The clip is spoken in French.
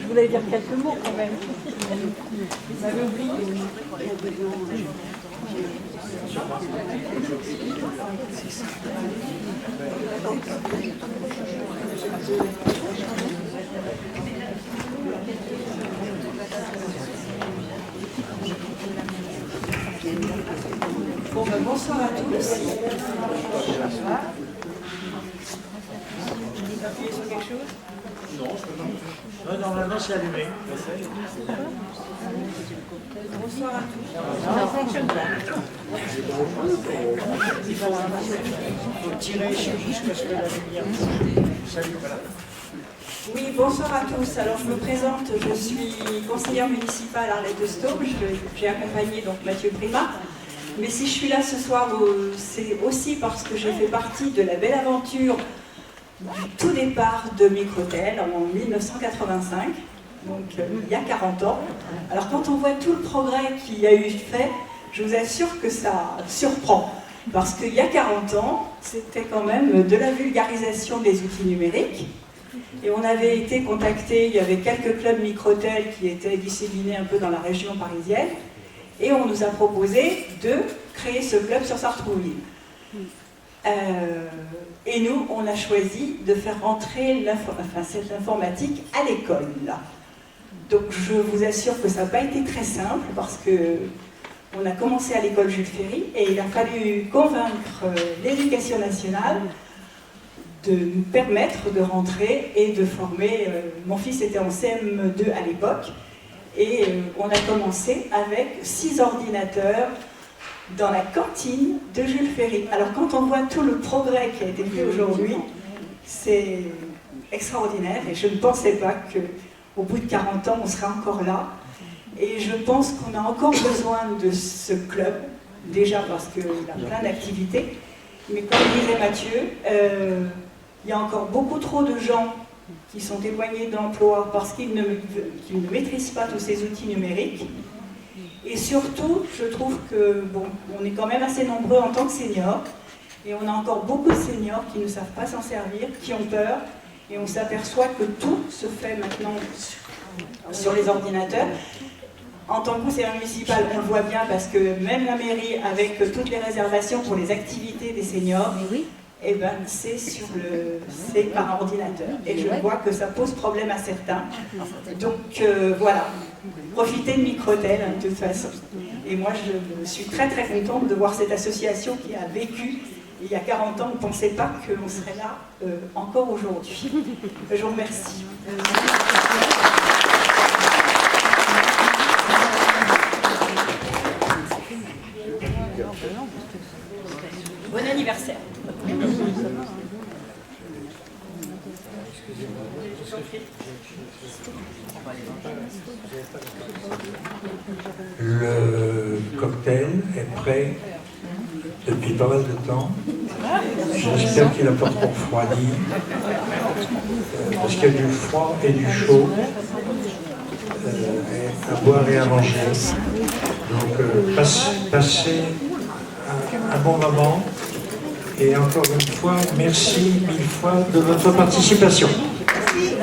Je voulais dire quelques mots quand même. Vous m'avez oublié. Bon, ben, bonsoir à tous. Appuyez sur quelque chose? Non, normalement c'est allumé. Bonsoir à tous. Ça fonctionne pas. Il faut tirer jusqu'à ce que la lumière s'allume. Oui, bonsoir à tous. Alors, je me présente, je suis conseillère municipale à Arlette de Staume. J'ai accompagné donc Mathieu Prima. Mais si je suis là ce soir, c'est aussi parce que j'ai fait partie de la belle aventure du tout départ de Microtel en 1985, donc il y a 40 ans. Alors quand on voit tout le progrès qu'il y a eu fait, je vous assure que ça surprend. Parce qu'il y a 40 ans, c'était quand même de la vulgarisation des outils numériques. Et on avait été contacté, il y avait quelques clubs Microtel qui étaient disséminés un peu dans la région parisienne. Et on nous a proposé de créer ce club sur Sartrouville. Et nous, on a choisi de faire rentrer cette informatique à l'école. Donc je vous assure que ça n'a pas été très simple parce qu'on a commencé à l'école Jules Ferry et il a fallu convaincre l'éducation nationale de nous permettre de rentrer et de former. Mon fils était en CM2 à l'époque et on a commencé avec 6 ordinateurs dans la cantine de Jules Ferry. Alors quand on voit tout le progrès qui a été fait aujourd'hui, c'est extraordinaire et je ne pensais pas qu'au bout de 40 ans on serait encore là. Et je pense qu'on a encore besoin de ce club, déjà parce qu'il a plein d'activités, mais comme disait Mathieu, il y a encore beaucoup trop de gens qui sont éloignés d'emploi parce qu'ils ne maîtrisent pas tous ces outils numériques. Et surtout, je trouve que bon, on est quand même assez nombreux en tant que seniors, et on a encore beaucoup de seniors qui ne savent pas s'en servir, qui ont peur, et on s'aperçoit que tout se fait maintenant sur les ordinateurs. En tant que conseiller municipal, on le voit bien parce que même la mairie, avec toutes les réservations pour les activités des seniors, eh ben, c'est par ordinateur. Et je vois que ça pose problème à certains. Donc voilà, profitez de Microtel hein, de toute façon. Et moi, je suis très très contente de voir cette association qui a vécu. Il y a 40 ans, on ne pensait pas qu'on serait là encore aujourd'hui. Je vous remercie. Bon anniversaire. Le cocktail est prêt depuis pas mal de temps. J'espère qu'il n'a pas trop refroidi. Parce qu'il y a du froid et du chaud à boire et à manger. Donc passez un bon moment. Et encore une fois, merci 1000 fois de votre participation. Merci.